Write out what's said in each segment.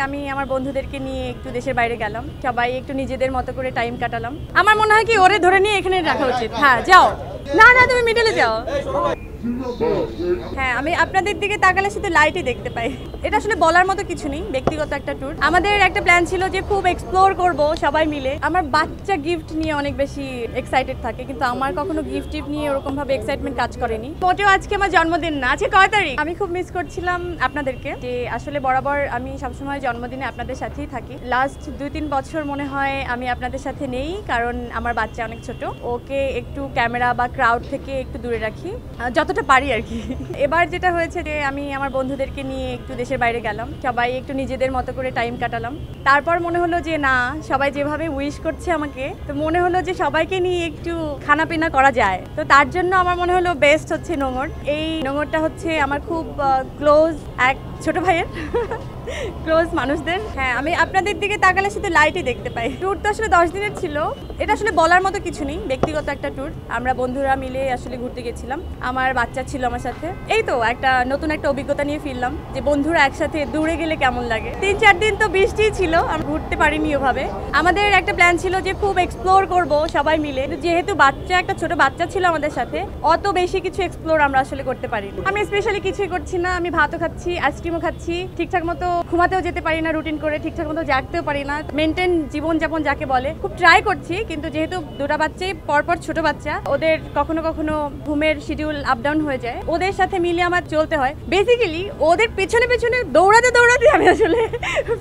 আমি আমার বন্ধুদেরকে নিয়ে একটু দেশের বাইরে গেলাম, সবাই একটু নিজেদের মতো করে টাইম কাটালাম। আমার মনে হয় কি ওরে ধরে নিয়ে এখানে রাখা উচিত। হ্যাঁ যাও, না না তুমি মিডলে যাও। হ্যাঁ, আমি আপনাদের দিকে তাকালে শুধু লাইটই দেখতে পাই। এটা আসলে বলার মতো কিছু নেই, ব্যক্তিগত একটা ট্যুর। আমাদের একটা প্ল্যান ছিল যে খুব এক্সপ্লোর করব সবাই মিলে। আমার বাচ্চা গিফট নিয়ে অনেক বেশি এক্সাইটেড থাকে, কিন্তু আমার কখনো গিফট নিয়ে ওরকম ভাবে এক্সাইটমেন্ট কাজ করেনি। মোটেও আজকে আমার জন্মদিন না, আজকে কয় তারিখ? আমি খুব মিস করছিলাম আপনাদেরকে, যে আসলে বরাবর আমি সবসময় জন্মদিনে আপনাদের সাথেই থাকি। লাস্ট 2-3 বছর মনে হয় আমি আপনাদের সাথে নেই, কারণ আমার বাচ্চা অনেক ছোট, ওকে একটু ক্যামেরা বা ক্রাউড থেকে একটু দূরে রাখি যতটা পারি আর কি। এবার যেটা হয়েছে যে আমি আমার বন্ধুদেরকে নিয়ে একটু দেশের বাইরে গেলাম, সবাই একটু নিজেদের মতো করে টাইম কাটালাম। তারপর মনে হলো যে না, সবাই যেভাবে উইশ করছে আমাকে, তো মনে হলো যে সবাইকে নিয়ে একটু খানা পিনা করা যায়। তো তার জন্য আমার মনে হলো বেস্ট হচ্ছে নোঙর। এই নোঙরটা হচ্ছে আমার খুব ক্লোজ এক ছোট ভাইয়ের ক্লোজ মানুষদের। হ্যাঁ, আমি আপনাদের দিকে তাকালে শুধু লাইটই দেখতে পাই। ট্যুর তো আসলে 10 দিনের ছিল, এটা আসলে বলার মতো কিছু নেই, ব্যক্তিগত একটা ট্যুর। আমরা বন্ধুরা মিলে আসলে ঘুরতে গেছিলাম, আমার বাচ্চা ছিল আমার সাথে। এই তো একটা নতুন একটা অভিজ্ঞতা নিয়ে ফিরলাম, যে বন্ধুরা একসাথে দূরে গেলে কেমন লাগে। 3-4 দিন তো বৃষ্টি ছিল, আমরা ঘুরতে পারিনি ওভাবে। আমাদের একটা প্ল্যান ছিল যে খুব এক্সপ্লোর করব সবাই মিলে, যেহেতু বাচ্চা একটা ছোট বাচ্চা ছিল আমাদের সাথে, অত বেশি কিছু এক্সপ্লোর আমরা আসলে করতে পারিনি। আমি স্পেশালি কিছুই করছি না, আমি ভাতও খাচ্ছি, আইসক্রিমও খাচ্ছি, ঠিকঠাক মতো ঘুমাতেও যেতে পারি না, রুটিন করে ঠিকঠাক মতো জাগতেও পারি না, মেনটেন জীবনযাপন যাকে বলে। খুব ট্রাই করছি, কিন্তু যেহেতু দুটা বাচ্চাই পরপর ছোট বাচ্চা, ওদের কখনো কখনো ঘুমের শিডিউল আপ ডাউন হয়ে যায়, ওদের সাথে মিলে আমার চলতে হয়। বেসিক্যালি ওদের পেছনে পেছনে দৌড়াতে দৌড়াতে আমি আসলে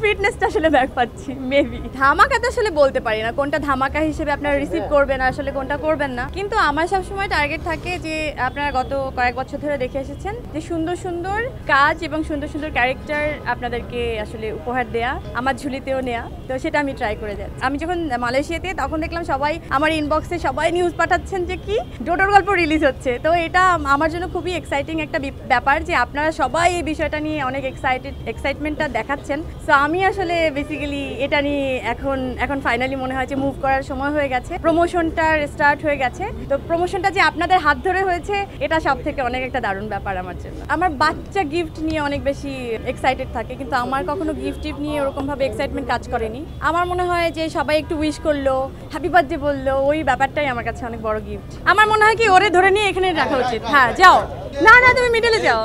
ফিটনেসটা আসলে ব্যাক পাচ্ছি। মেবি ধামাকা তো আসলে বলতে পারি না, কোনটা ধামাকা হিসেবে আপনারা রিসিভ করবেন আসলে কোনটা করবেন না, কিন্তু আমার সবসময় টার্গেট থাকে যে আপনারা গত কয়েক বছর ধরে দেখে এসেছেন যে সুন্দর সুন্দর কাজ এবং সুন্দর সুন্দর ক্যারেক্টার আপনাদেরকে আসলে উপহার দেয়া, আমার ঝুলিতেও নেয়া। তো সেটা আমি ট্রাই করে যাচ্ছি। আমি যখন মালয়েশিয়াতে, তখন দেখলাম সবাই আমার ইনবক্সে সবাই নিউজ পাঠাচ্ছেন যে কি ডোডোর গল্প রিলিজ হচ্ছে। তো এটা আমার জন্য খুবই এক্সাইটিং একটা ব্যাপার, যে আপনারা সবাই এই বিষয়টা নিয়ে অনেক এক্সাইটমেন্টটা দেখাচ্ছেন। সো আমি আসলে বেসিক্যালি এটা নিয়ে এখন ফাইনালি মনে হয় যে মুভ করার সময় হয়ে গেছে, প্রমোশনটা স্টার্ট হয়ে গেছে। তো প্রমোশনটা যে আপনাদের হাত ধরে হয়েছে, এটা সব থেকে অনেক একটা দারুণ ব্যাপার আমার জন্য। আমার বাচ্চা গিফট নিয়ে অনেক বেশি এক্সাইটেড থাকে, কিন্তু আমার কখনো গিফট নিয়ে ওরকম ভাবে এক্সাইটমেন্ট কাজ করেনি। আমার মনে হয় যে সবাই একটু উইশ করলো, হ্যাপি বার্থডে বললো, ওই ব্যাপারটাই আমার কাছে অনেক বড় গিফট। আমার মনে হয় কি ওরে ধরে নিয়ে এখানে রাখা উচিত। হ্যাঁ যাও, না না তুমি মিডলে যাও।